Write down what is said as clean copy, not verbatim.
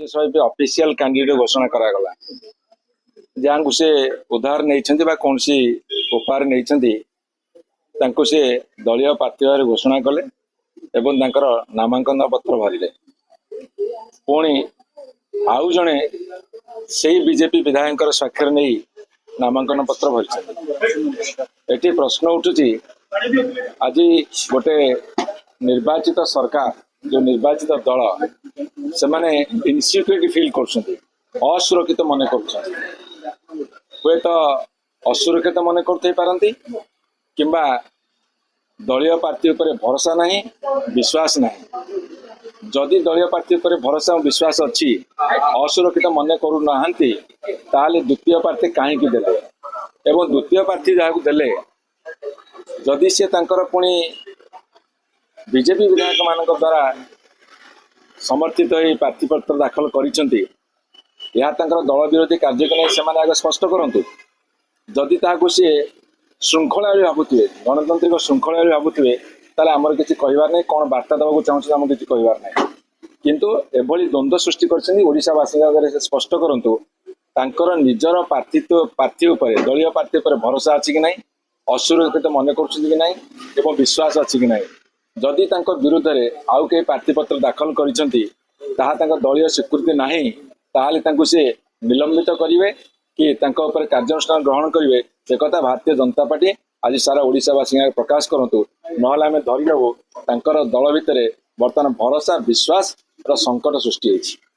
Official candidate घोषणा करागला जहाँ से उधार नहीं कौन सी उपहार नहीं से दलीय प्रार्थी भाव घोषणा कले एवं नामांकन पत्र भरिले पुणी आउ जड़े से बीजेपी विधायक स्वाक्षर नहीं नामांकन पत्र भरी प्रश्न उठुची आज गोटे निर्वाचित सरकार जो निर्वाचित दल से माने इनसिक्यूरिटी फील असुरक्षित मन कर तो असुरक्षित मन करते किंबा दलीय प्रार्थी उपर भरोसा नहीं विश्वास नहीं जदि दलीय प्रार्थी उपर भरोसा और विश्वास अच्छी असुरक्षित मन करूना द्वितीय प्रार्थी कहीं देले एवं द्वितीय प्रार्थी जहाँ देले जदि सी पुणी बीजेपी विधायक मान द्वारा समर्थित हो प्रार्थीपत्र दाखल कर दल विरोधी कार्य को नहीं आगे स्पष्ट करूँ जदि सी श्रृंखला भावुए गणतांत्रिक श्रृंखला भावुए ताले आमर किसी कहबार नहीं कौन वार्ता देवाक चाहूँ आम किसी कहबार नहीं किंतु एभली द्वंद्व सृष्टि करवासी से स्पष्ट करूँ तांकर निजर प्रार्थी उपर दलीय प्रार्थी उपर भरोसा अच्छी कि नहीं असुरक्षित मन कर नहीं विश्वास अच्छी कि नहीं जदि तांको विरुद्ध रे आउ के प्रार्थीपत्र दाखल करिसेंती ताहा तांको दलीय स्वीकृति नाही ताहाले तांको से निलंबित करिवे कि तांको ऊपर कार्यानुष्ठान ग्रहण करिवे से कथा भारतीय जनता पार्टी आज सारा ओडिशावासी प्रकाश करंतु नहले आमे धरि लेबो तांकर दल भितरे वर्तमान भरोसा विश्वास रो संकट सृष्टि होइछि।